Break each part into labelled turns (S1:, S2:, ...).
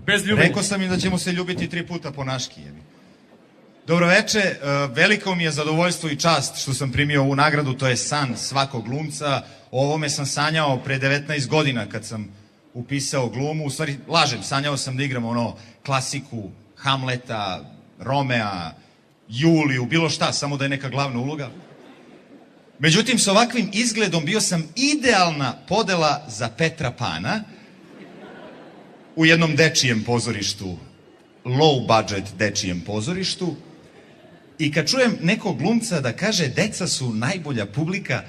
S1: Bez ljubavi.
S2: Rekao sam im da ćemo se ljubiti 3 puta po naški. Dobroveče, veliko mi je zadovoljstvo i čast što sam primio ovu nagradu, to je san svakog glumca. O ovome sam sanjao pre 19 godina kad sam upisao glumu. U stvari, lažem, sanjao sam da igram ono klasiku Hamleta, Romea, Juliju, bilo šta, samo da je neka glavna uloga. Međutim, s ovakvim izgledom bio sam idealna podela za Petra Pana u jednom dečijem pozorištu, low budget dečijem pozorištu. I kad čujem nekog glumca da kaže deca su najbolja publika,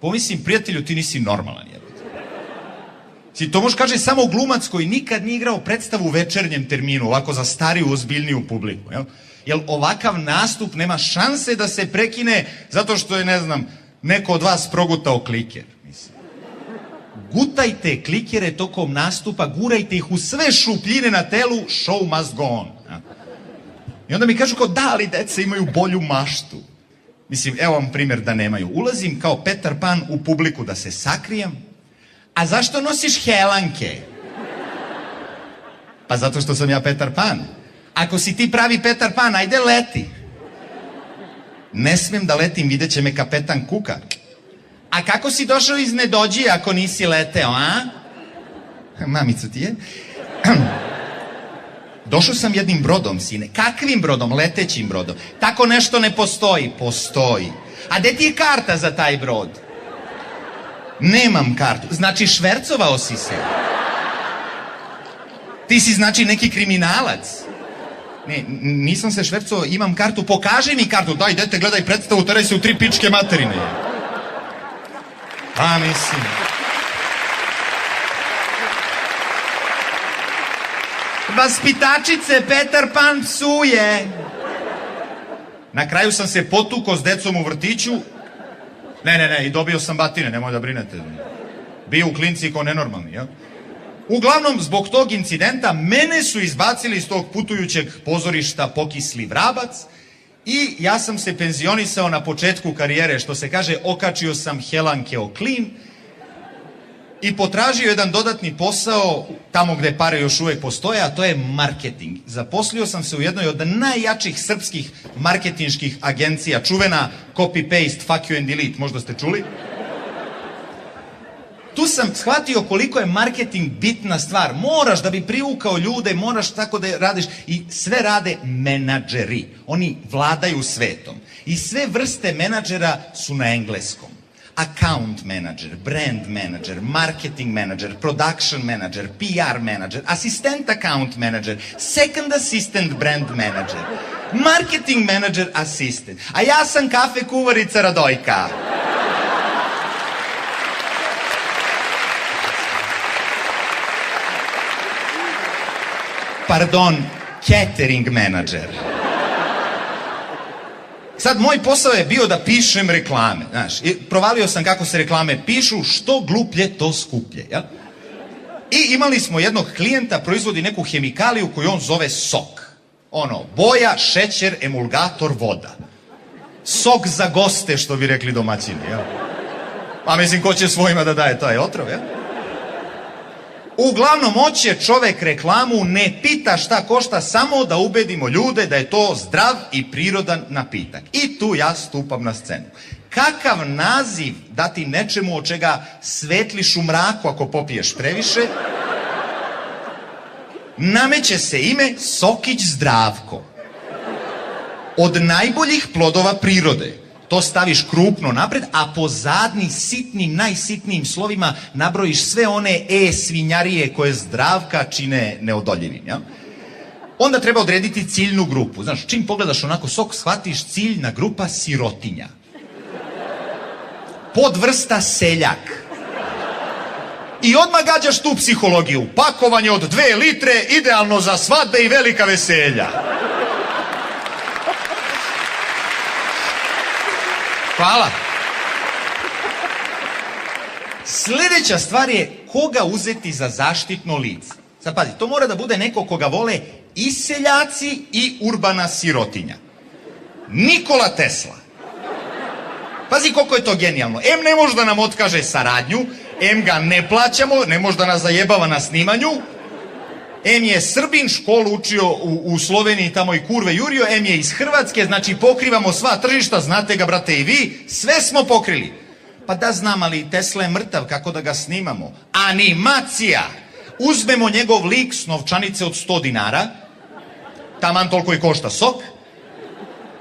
S2: pomislim, prijatelju, ti nisi normalan, jebote. To može kaže samo glumac koji nikad nije igrao predstavu u večernjem terminu, ovako za stariju, ozbiljniju publiku, jel? Jer ovakav nastup nema šanse da se prekine zato što je, ne znam, neko od vas progutao kliker. Gutajte klikere tokom nastupa, gurajte ih u sve šupljine na telu, show must go on. I onda mi kažu kao, da li deca imaju bolju maštu? Mislim, evo vam primjer da nemaju. Ulazim kao Petar Pan u publiku da se sakrijem. A zašto nosiš helanke? Pa zato što sam ja Petar Pan. Ako si ti pravi Petar Pan, ajde leti. Ne smem da letim, vidjet će me kapetan Kuka. A kako si došao iz Nedođije ako nisi leteo, a? Mamica ti je? Došao sam jednim brodom, sine. Kakvim brodom? Letećim brodom. Tako nešto ne postoji. Postoji. A gde ti je karta za taj brod? Nemam kartu. Znači, švercovao si se. Ti si, znači, neki kriminalac. Ne, nisam se švercovao, imam kartu. Pokaži mi kartu. Daj, dete, gledaj predstavu, teraj se u 3 pičke materine. Pa, mislim... Vaspitačice, Petar Pan psuje. Na kraju sam se potukao s decom u vrtiću. Ne, i dobio sam batine, nemoj da brinete. Bio u klinci kao nenormalni, jel? Uglavnom, zbog tog incidenta, mene su izbacili iz tog putujućeg pozorišta Pokisli vrabac i ja sam se penzionisao na početku karijere, što se kaže, okačio sam helanke o klin i potražio jedan dodatni posao tamo gde pare još uvek postoje, a to je marketing. Zaposlio sam se u jednoj od najjačih srpskih marketinških agencija, čuvena copy-paste, fuck you and delete, možda ste čuli? Tu sam shvatio koliko je marketing bitna stvar. Moraš da bi privukao ljude, moraš tako da radiš. I sve rade menadžeri. Oni vladaju svetom. I sve vrste menadžera su na engleskom. Account manager, brand manager, marketing manager, production manager, PR manager, assistant account manager, second assistant brand manager, marketing manager assistant. A ja sam kafe kuvarica Radojka. Pardon, catering manager. Sad, moj posao je bio da pišem reklame, znaš, i provalio sam kako se reklame pišu, što gluplje, to skuplje, jel? I imali smo jednog klijenta, proizvodi neku hemikaliju koju on zove sok. Ono, boja, šećer, emulgator, voda. Sok za goste, što bi rekli domaćini, jel? Pa mislim, ko će svojima da daje taj otrov, jel? Uglavnom, hoće čovek reklamu, ne pita šta košta, samo da ubedimo ljude da je to zdrav i prirodan napitak. I tu ja stupam na scenu. Kakav naziv dati nečemu od čega svetliš u mraku ako popiješ previše? Nameće se ime Sokić Zdravko. Od najboljih plodova prirode. To staviš krupno napred, a pozadnji sitnim, najsitnijim slovima nabrojiš sve one svinjarije koje Zdravka čine neodoljivim, ja? Onda treba odrediti ciljnu grupu. Znaš, čim pogledaš onako sok, shvatiš ciljna grupa sirotinja. Podvrsta seljak. I odmah gađaš tu psihologiju. Pakovanje od 2 litre, idealno za svadbe i velika veselja. Hvala. Sljedeća stvar je koga uzeti za zaštitno lice. Sad pazi, to mora da bude neko koga vole i seljaci i urbana sirotinja. Nikola Tesla. Pazi koliko je to genijalno. M ne može da nam otkaže saradnju, M ga ne plaćamo, ne može da nas zajebava na snimanju. Em je Srbin, školu učio u Sloveniji, tamo i kurve jurio, em je iz Hrvatske, znači pokrivamo sva tržišta, znate ga, brate, i vi, sve smo pokrili. Pa da znam, ali Tesla je mrtav, kako da ga snimamo? Animacija! Uzmemo njegov lik s novčanice od 100 dinara, taman toliko i košta sok,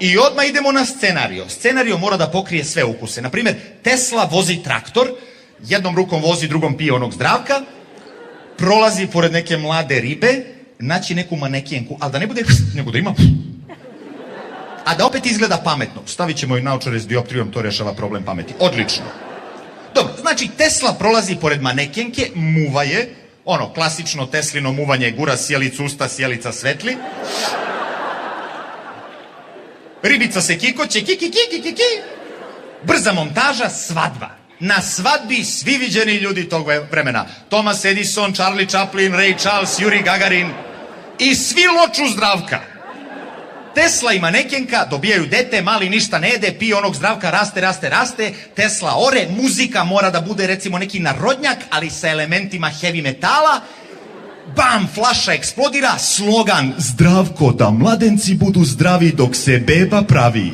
S2: i odmah idemo na scenario. Scenario mora da pokrije sve ukuse. Naprimjer, Tesla vozi traktor, jednom rukom vozi, drugom pije onog Zdravka, prolazi pored neke mlade ribe, naći neku manekenku, ali da ne bude, nego da ima, a da opet izgleda pametno. Stavit ćemo i naočare s dioptrijom, to rešava problem pameti. Odlično. Dobro, znači Tesla prolazi pored manekenke, muva je, ono, klasično Teslino muvanje, gura sjelicu usta, sjelica svetli. Ribica se kikoće, ki. Brza montaža, svadba. Na svadbi svi viđeni ljudi tog vremena. Thomas Edison, Charlie Chaplin, Ray Charles, Yuri Gagarin i svi loču Zdravka. Tesla i manekenka dobijaju dete, mali ništa ne jede, pije onog Zdravka, raste. Tesla ore, muzika mora da bude recimo neki narodnjak, ali sa elementima heavy metala. Bam, flaša eksplodira, slogan Zdravko, da mladenci budu zdravi dok se beba pravi.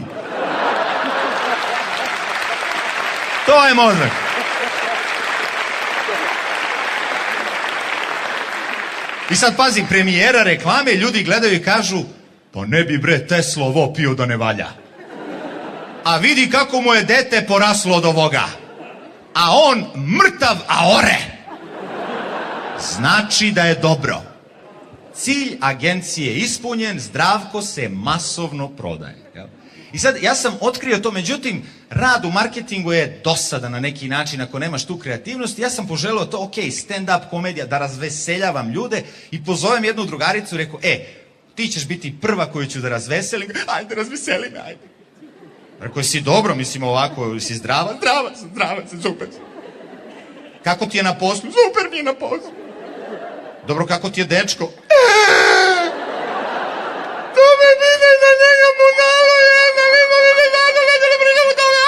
S2: To je mozak. I sad pazi, premijera reklame, ljudi gledaju i kažu, pa ne bi bre Tesla ovo pio da ne valja. A vidi kako mu je dete poraslo od ovoga. A on mrtav, a ore. Znači da je dobro. Cilj agencije ispunjen, Zdravko se masovno prodaje. Jel? I sad, ja sam otkrio to, međutim, rad u marketingu je dosadan na neki način ako nemaš tu kreativnost. Ja sam poželeo to, ok, stand-up komedija, da razveseljavam ljude i pozovem jednu drugaricu i rekao, ti ćeš biti prva koju ću da razveselim. Ajde, razveseli me, ajde. Rekao, si dobro, mislim ovako, si zdrava? Zdrava sam, super. Kako ti je na poslu? Super mi je na poslu. Dobro, kako ti je dečko? To me vide za njega budalo, jedna lima mi ne zada, neće ne pričam o tome.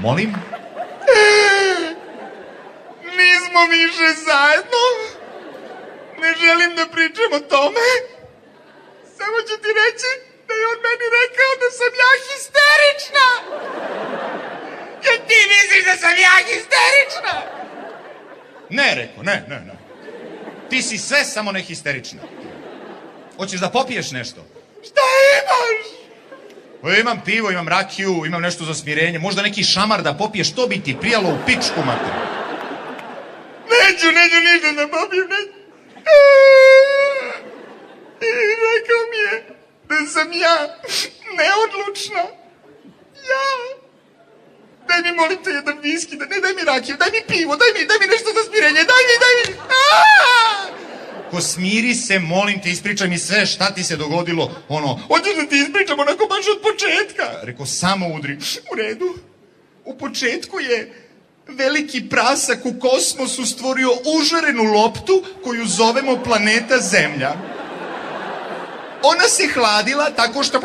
S2: Molim? Nismo više zajedno. Ne želim da pričam o tome. Samo ću ti reći da je on meni rekao da sam ja histerična. Jer ti misliš da sam ja histerična? Ne, rekao, ne. Ti si sve samo ne histerična. Hoćeš da popiješ nešto? Šta imaš? Imam pivo, imam rakiju, imam nešto za smirenje, možda neki šamar da popiješ, to bi ti prijalo u pičku, mater. Neću ništa da popijem, neću. I rekao mi je da sam ja neodlučna. Ja. Daj mi, molim te, jedan viski, daj mi rakiju, daj mi pivo, daj mi nešto za smirenje, daj mi. Ko smiri se, molim te, ispričaj mi sve šta ti se dogodilo. Hoćeš da ti ispričam onako baš od početka. Rekao, samo udri. U redu. U početku je veliki prasak u kosmosu stvorio užarenu loptu koju zovemo planeta Zemlja. Ona se hladila tako što...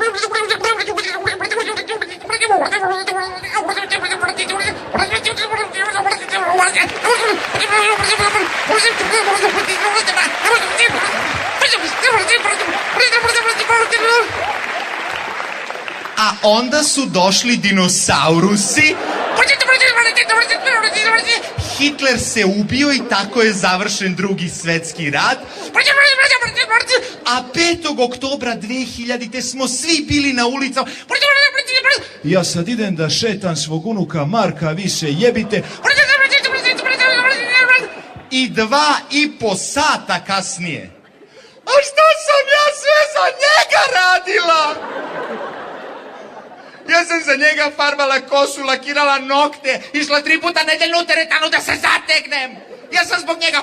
S2: A onda su došli dinosaurusi. Hitler se ubio i tako je završen Drugi svetski rat. A 5. oktobra 2000. smo svi bili na ulicama. Ja sad idem da šetam svog unuka Marka, vi se jebite. I 2,5 sata kasnije. A šta sam ja sve za njega radila? Ja sam za njega farbala kosu, lakirala nokte, išla 3 puta nedeljno u teretanu da se zategnem. Ja sam zbog njega...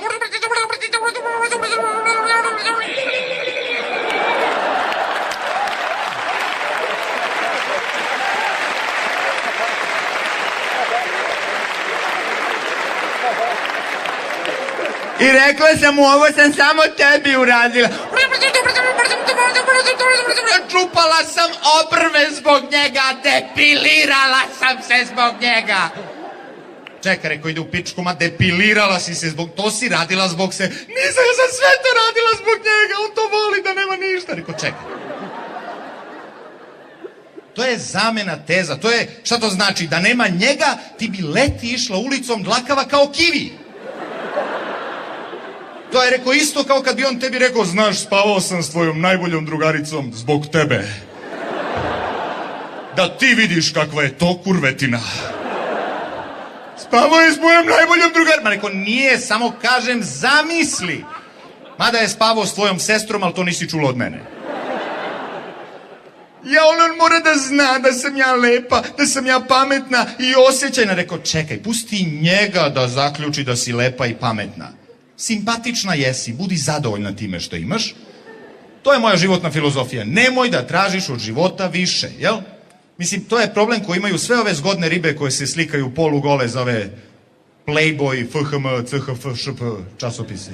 S2: I rekla sam mu, ovo sam samo tebi uradila. Čupala sam obrve zbog zbog njega, depilirala sam se zbog njega. Čekaj, rekao, ide u pičku, ma depilirala si se zbog, to si radila zbog se. Nisam, ja sam sve to radila zbog njega, on to voli da nema ništa. Rekao, čekaj. To je zamena teza, to je, šta to znači? Da nema njega, ti bi leti išla ulicom dlakava kao kivi. To je rekao isto kao kad bi on tebi rekao, znaš, spavao sam s tvojom najboljom drugaricom zbog tebe. Da ti vidiš kakva je to kurvetina. Spavao je s mojom najboljom drugaricom. Ma rekao, nije, samo kažem, zamisli. Mada je spavao s tvojom sestrom, ali to nisi čulo od mene. Ja, on mora da zna da sam ja lepa, da sam ja pametna i osjećajna. Rekao, čekaj, pusti njega da zaključi da si lepa i pametna. Simpatična jesi, budi zadovoljna time što imaš. To je moja životna filozofija. Nemoj da tražiš od života više, jel? Mislim, to je problem koji imaju sve ove zgodne ribe koje se slikaju polugole za ove Playboy, FHM, CHF, ŠP časopise.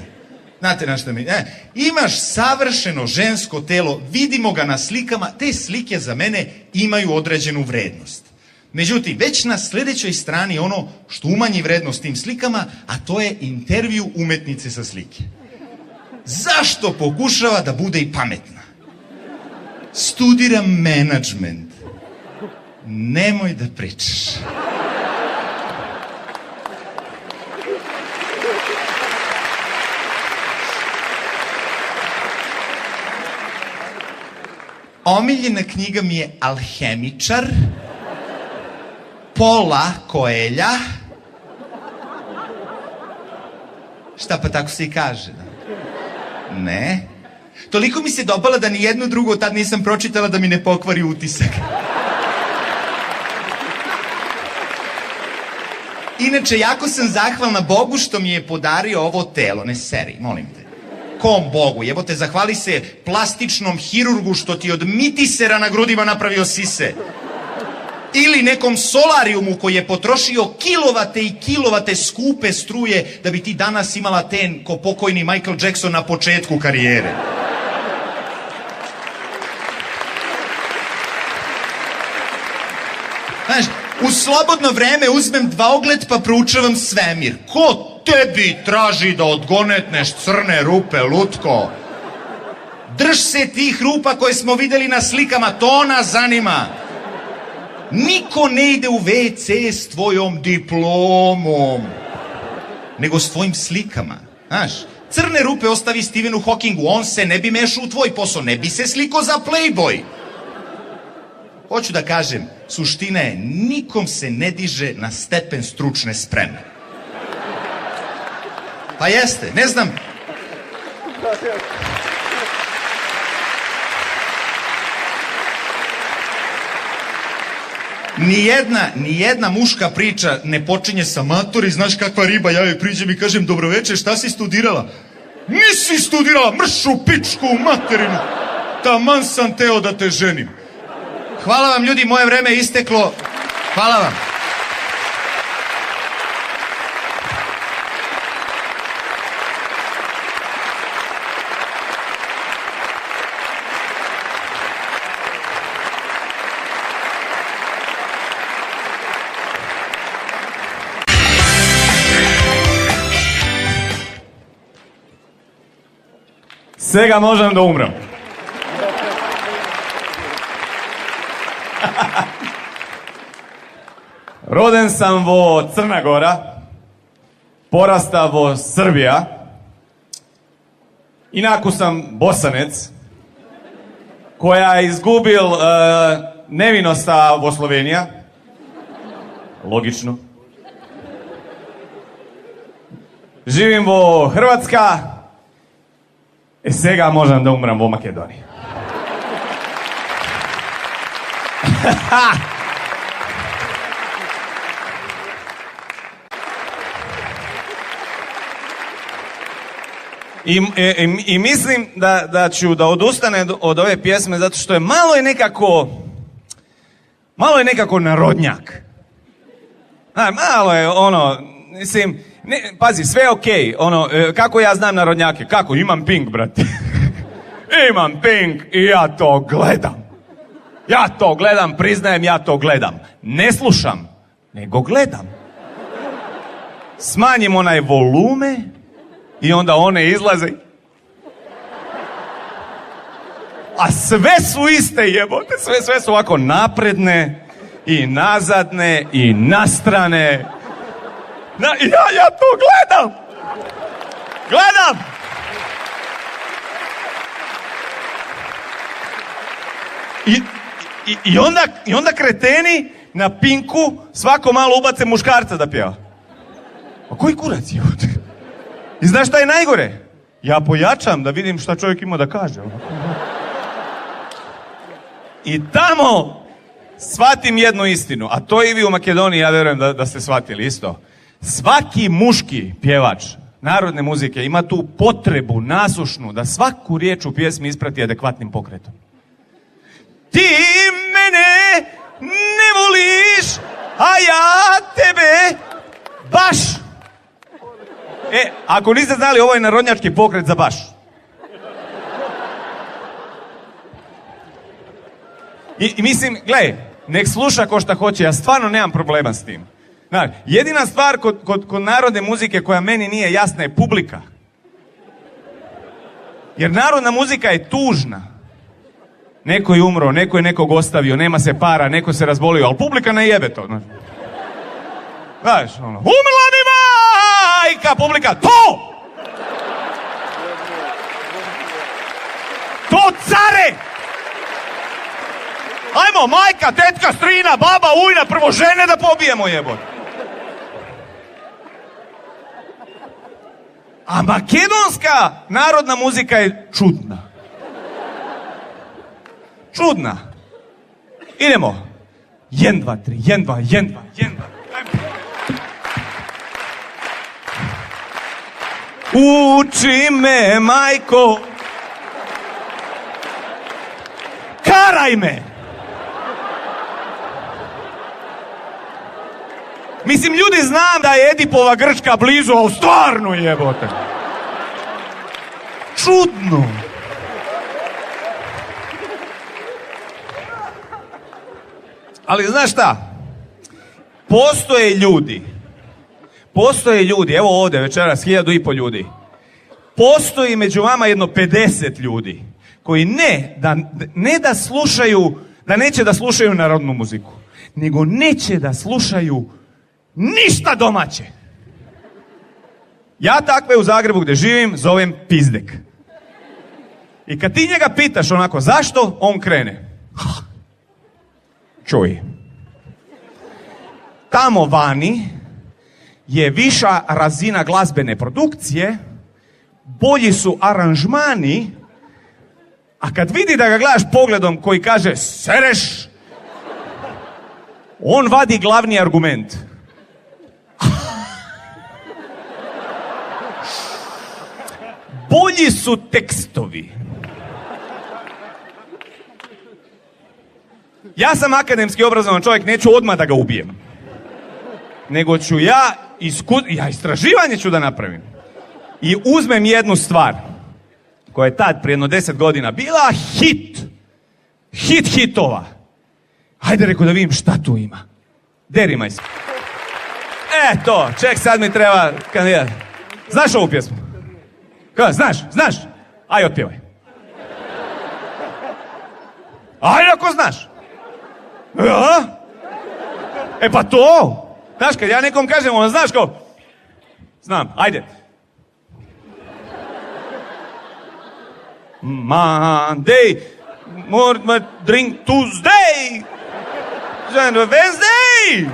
S2: Znate na šta mi... Imaš savršeno žensko telo, vidimo ga na slikama, te slike za mene imaju određenu vrednost. Međutim, već na sljedećoj strani ono što umanji vrednost tim slikama, a to je intervju umetnice sa slike. Zašto pokušava da bude i pametna? Studira menadžment. Nemoj da pričaš. Omiljena knjiga mi je Alhemičar, Pola Koelja. Šta pa tako se i kaže? Ne. Toliko mi se dopala da ni jednu drugu tad nisam pročitala da mi ne pokvari utisak. Inače, jako sam zahvalna Bogu što mi je podario ovo telo. Ne seri, molim te. Kom Bogu? Jebote, zahvali se plastičnom hirurgu što ti od mitisera na grudima napravio sise. Ili nekom solarijumu koji je potrošio kilovate i kilovate skupe struje da bi ti danas imala ten ko pokojni Michael Jackson na početku karijere. Znaš, u slobodno vreme uzmem dvaogled pa proučavam svemir. Ko tebi traži da odgonetneš crne rupe, lutko? Drž se tih rupa koje smo videli na slikama, to nas zanima. Niko ne ide u WC s tvojom diplomom, nego s tvojim slikama. Znaš, crne rupe ostavi Stephenu Hawkingu, on se ne bi mešao u tvoj posao, ne bi se sliko za Playboy. Hoću da kažem, suština je, nikom se ne diže na stepen stručne spreme. Pa jeste, ne znam. Nijedna muška priča ne počinje sa matori, znaš kakva riba, ja joj priđem i kažem, dobroveče, šta si studirala? Nisi studirala, mršu pičku u materinu, taman sam teo da te ženim. Hvala vam ljudi, moje vreme je isteklo, hvala vam.
S1: Сега можам да умрам. Роден сам во Црна Гора, пораста во Србија, инаку сам босанец, која изгубил невиноста во Словенија, логично. Живим во Хрватска, сега можам да умрам во Македонија. I mislim da ću da odustane od ove pjesme zato što je malo je nekako narodnjak. Malo je ono, mislim, pazi, sve je okej, ono, kako ja znam narodnjake, kako, imam Pink, brate. Imam Pink i ja to gledam. Ja to gledam, priznajem, ja to gledam. Ne slušam, nego gledam. Smanjim onaj volume i onda one izlaze. A sve su iste, jebote, sve su ovako napredne i nazadne i nastrane. Ja to gledam. Gledam. I onda kreteni na Pinku svako malo ubace muškarca da pjeva. A koji kurac je ovdje? I znaš šta je najgore? Ja pojačam da vidim šta čovjek ima da kaže. I tamo shvatim jednu istinu, a to i vi u Makedoniji, ja vjerujem da ste shvatili isto. Svaki muški pjevač narodne muzike ima tu potrebu nasušnu da svaku riječ u pjesmi isprati adekvatnim pokretom. Ti mene ne voliš, a ja tebe baš. Ako niste znali, ovo je narodnjački pokret za baš. I mislim, gledaj, nek sluša ko šta hoće, ja stvarno nemam problema s tim. Znači, jedina stvar kod narodne muzike koja meni nije jasna je publika. Jer narodna muzika je tužna. Neko je umro, neko je nekog ostavio, nema se para, neko se razbolio, ali publika ne jebe to. Znaš, ono, umrla mi majka, publika, to! To care! Ajmo, majka, tetka, strina, baba, ujna, prvo žene da pobijemo, jebote. A makedonska narodna muzika je čudna. Čudna. Idemo. 1, 2, 3, 1, 2, 1, 2, 1, 2. Uči me, majko. Karaj me. Mislim, ljudi, znam da je Edipova Grčka blizu, ali stvarno jebote. Čudno. Ali znaš šta? Postoje ljudi, evo ovdje večeras 1500 ljudi. Postoji među vama jedno 50 ljudi koji ne da slušaju, da neće da slušaju narodnu muziku, nego neće da slušaju ništa domaće. Ja takve u Zagrebu gdje živim zovem pizdek. I kad ti njega pitaš onako zašto, on krene. Čuj. Tamo vani je viša razina glazbene produkcije, bolji su aranžmani, a kad vidi da ga gledaš pogledom koji kaže sereš, on vadi glavni argument. Bolji su tekstovi. Ja sam akademski obrazovan čovjek, neću odmah da ga ubijem. Nego ću ja istraživanje ću da napravim. I uzmem jednu stvar, koja je tad prije jedno 10 godina bila hitova. Hajde, rekao, da vidim šta tu ima. Derimaj se. To, ček, sad mi treba kandidat. Znaš ovu pjesmu? Kada, znaš? Aj, otpjevaj. Aj, ako znaš. Ja? Pa to. Znaš, kad ja nekom kažem, ono, znaš kao, znam, ajde. Monday, more drink Tuesday, Wednesday.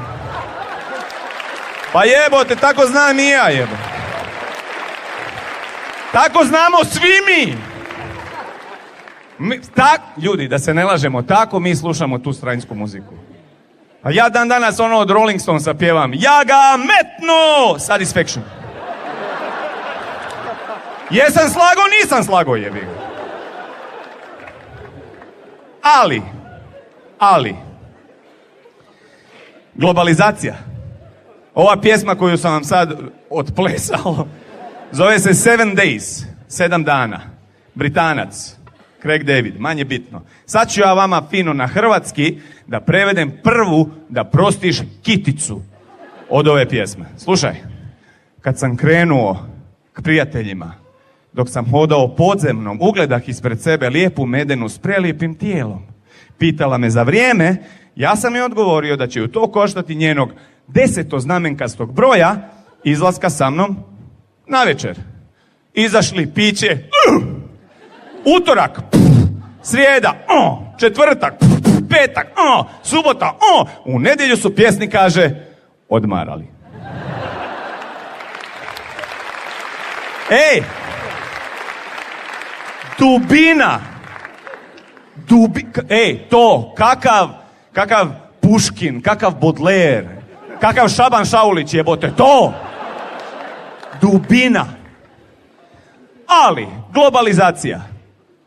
S1: Pa jebote, tako znam i ja, jebote. Tako znamo svi mi. Ljudi, da se ne lažemo, tako mi slušamo tu stransku muziku. A ja dan danas ono od Rolling Stonesa pjevam. Ja ga metno! Satisfaction. Jesam slago, nisam slago, jebi ga. Ali, globalizacija. Ova pjesma koju sam vam sad otplesao, zove se 7 Days, 7 dana. Britanac. Craig David, manje bitno. Sad ću ja vama fino na hrvatski da prevedem prvu da prostiš kiticu od ove pjesme. Slušaj, kad sam krenuo k prijateljima, dok sam hodao podzemnom, ugledah ispred sebe lijepu medenu s prelijepim tijelom. Pitala me za vrijeme, ja sam joj odgovorio da će ju to koštati njenog 10-znamenkastog broja izlaska sa mnom na večer. Izašli piće, utorak, srijeda, četvrtak, petak, subota, u nedjelju su pjesnik kaže odmarali. Ej, dubina, to, kakav Puškin, kakav Baudelaire, kakav Šaban Šaulić jebote, to, dubina. Ali, globalizacija.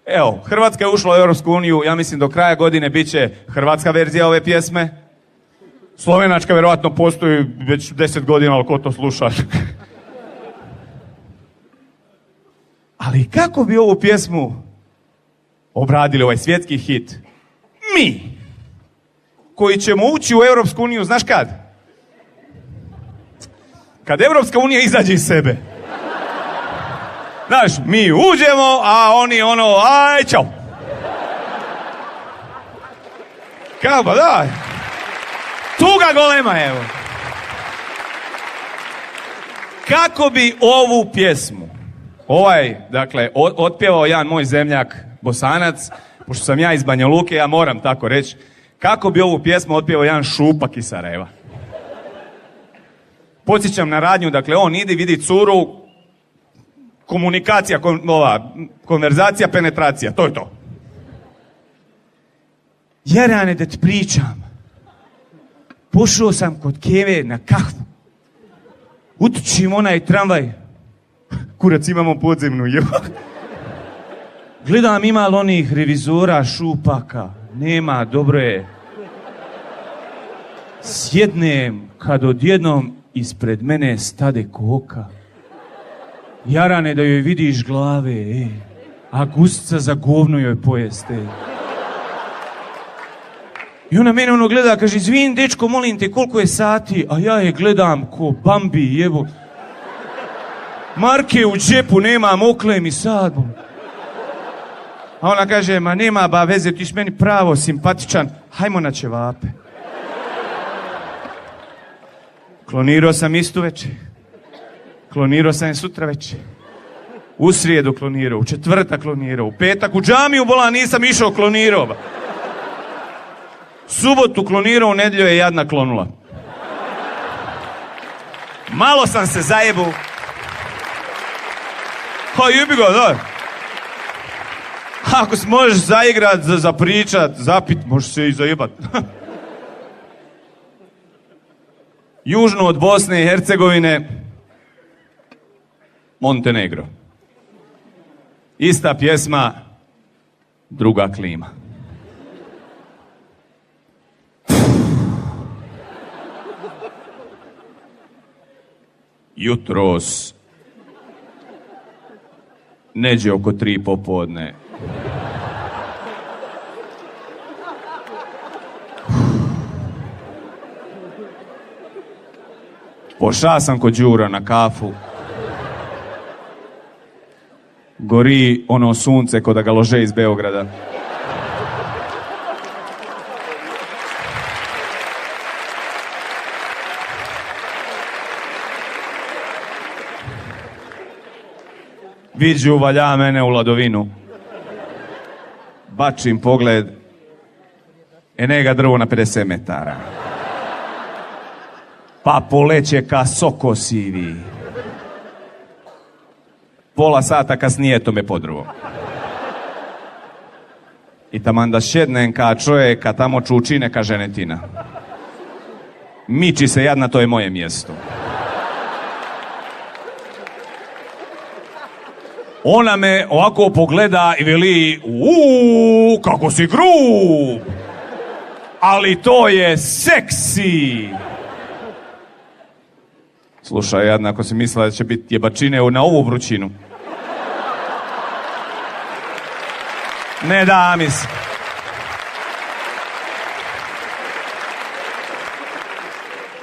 S1: Evo, Hrvatska je ušla u Europsku uniju, ja mislim do kraja godine bit će hrvatska verzija ove pjesme. Slovenačka vjerojatno postoji već 10 godina, ali ko to sluša? Ali kako bi ovu pjesmu obradili, ovaj svjetski hit? Mi, koji ćemo ući u Europsku uniju, znaš kad? Kad Europska unija izađe iz sebe. Znaš, mi uđemo, a oni aj, čao. Kako, da. Tuga golema, evo. Kako bi ovu pjesmu, dakle, otpjevao jedan moj zemljak Bosanac, pošto sam ja iz Banja Luke, ja moram tako reći, kako bi ovu pjesmu otpjevao jedan šupak iz Sarajeva. Podsjećam na radnju, dakle, on ide, vidi curu, komunikacija, konverzacija, penetracija, to je to. Jarane, da ti pričam, pošao sam kod Keve na kahvu, utučim onaj tramvaj, kurac imamo podzemnu, gledam ima li onih revizora, šupaka, nema, dobro je. Sjednem kad odjednom ispred mene stade koka. Jarane, da joj vidiš glave, a gustica za govno joj pojeste. I ona mene gleda, kaže, izvin, dečko, molim te, koliko je sati? A ja je gledam ko Bambi, jebo. Marke u džepu nemam, okle mi sad. A ona kaže, ma nema ba veze, ti si meni pravo simpatičan, hajmo na ćevape. Klonirao sam istu večer. Klonirao sam je sutra večer. U srijedu klonirao, u četvrtak klonirao, u petak u džamiju bola, nisam išao, klonirao. Subotu klonirao, u nedjelju je jadna klonula. Malo sam se zajebu. Jebi ga, da. Ako se možeš zaigrat, zapričat, zapit, možeš se i zajebat. Južno od Bosne i Hercegovine, Montenegro. Ista pjesma, druga klima. Jutros, neđe oko 3 popodne. Poša sam kod Đura na kafu. Gori ono sunce ko da ga lože iz Beograda. Viđu valja mene u ladovinu. Bačim pogled. Enega drvo na 50 metara. Pa poleće ka soko sivi. Pola sata kasnije to me podruvo. I taman da šednem ka čovjeka tamo čučine ka ženetina. Miči se jadna, to je moje mjesto. Ona me ovako pogleda i veli, kako si grub, ali to je seksi. Slušaj, jadna, ako si mislila da će biti jebačine na ovu vrućinu. Ne da mi se.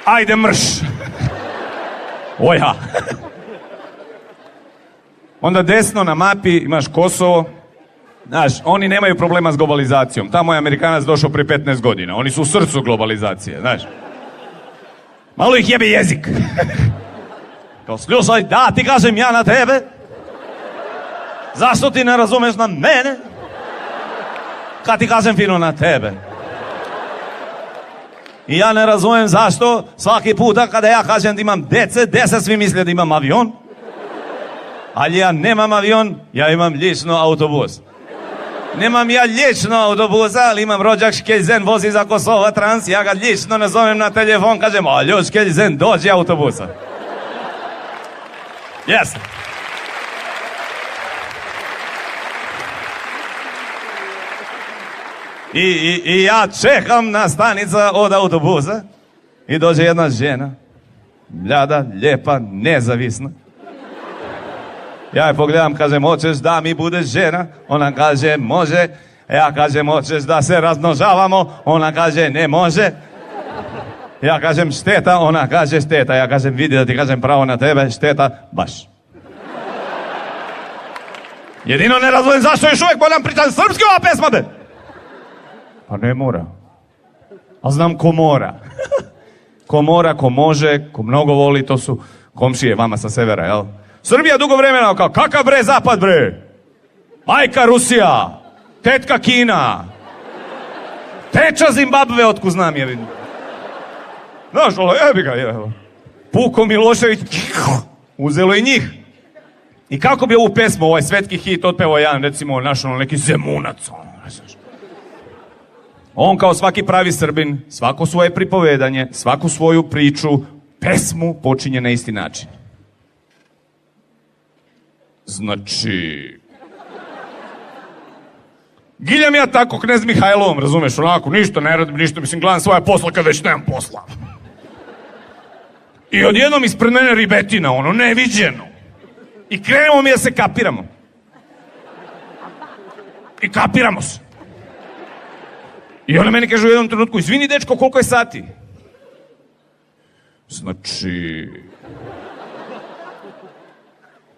S1: Ajde mrš. Oja. Onda desno na mapi imaš Kosovo. Znaš, oni nemaju problema s globalizacijom. Tamo je Amerikanac došao prije 15 godina. Oni su u srcu globalizacije, znaš. Malo ih jebe jezik. Kao, slušaj, da ti kažem ja na tebe. Zašto ti ne razumeš na mene? Kad ti kažem fino na tebe. I ja ne razumijem zašto svaki puta kada ja kažem da imam dece svi misle da imam avion. Ali ja nemam avion, ja imam lično autobus. Nemam ja lično autobusa, ali imam rođak Škelzen vozi za Kosovo Trans, ja ga lično nazovem na telefon, kažem, aljo Škelzen, dođi autobusa. Yes. I ja čekam na stanica od autobusa i dođe jedna žena, mlada, lijepa, nezavisna. Ja je pogledam, kažem, hoćeš da mi budeš žena? Ona kaže, može. Ja kažem, hoćeš da se razmnožavamo? Ona kaže, ne može. Ja kažem, šteta? Ona kaže, šteta. Ja kažem, vidi da ti kažem pravo na tebe, šteta, baš. Jedino ne razumijem zašto još uvijek moram pričati srpski ova pesma, be? Pa ne mora. A znam ko mora. Ko mora, ko može, ko mnogo voli, to su komšije vama sa severa, jel? Srbija dugo vremena kao, kakav bre zapad bre? Majka Rusija, tetka Kina, teča Zimbabve, otku znam je vidim. Znaš, ovo, jebi ga, jebi. Puko Milošević, uzelo i njih. I kako bi ovu pesmu, ovaj svetski hit, otpevao jedan, recimo, naš neki Zemunac, ne znaš. On kao svaki pravi Srbin, svako svoje pripovedanje, svaku svoju priču, pesmu počinje na isti način. Znači... Giljam ja tako knez Mihajlovom, razumeš, onako, ništa ne radim, ništa, mislim, gledam svoja posla kad već nemam posla. I odjednom ispred mene ribetina, ono, neviđeno. I krenemo mi da se kapiramo. I kapiramo se. I ona meni kaže u jednom trenutku, izvini dečko, koliko je sati? Znači...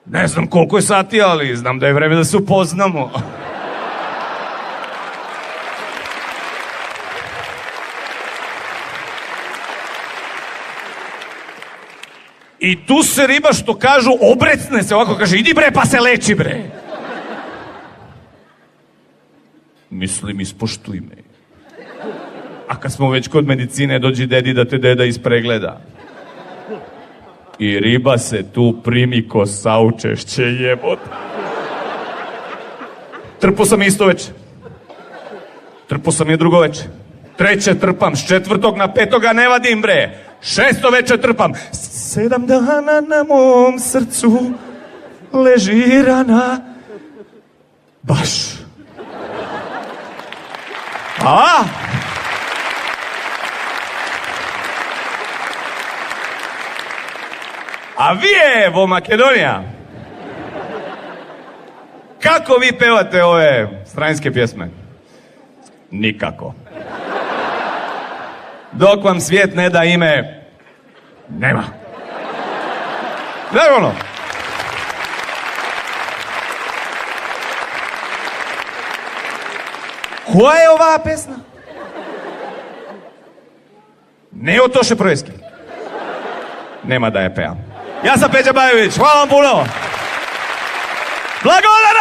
S1: Ne znam koliko je sati, ali znam da je vreme da se upoznamo. I tu se riba, što kažu, obrecne se ovako, kaže, idi bre pa se leči bre. Mislim, ispoštuj me. A kad smo već kod medicine, dođi dedi da te deda ispregleda. I riba se tu primi ko saučešće, jebote. Trpo sam isto veče. Trpo sam i drugo veče. Treće trpam, s 4. na 5. ne vadim bre. 6. veče trpam. 7 dana na mom srcu leži rana. Baš. A vi evo Makedonija. Kako vi pevate ove stranjske pjesme? Nikako. Dok vam svijet ne da ime, nema. Znaš ono? Koja je ova pesma? Ne o Toše Projeski. Nema da je pevam. Ja sam Peđa Bajović, hvala vam puno. Blagodat!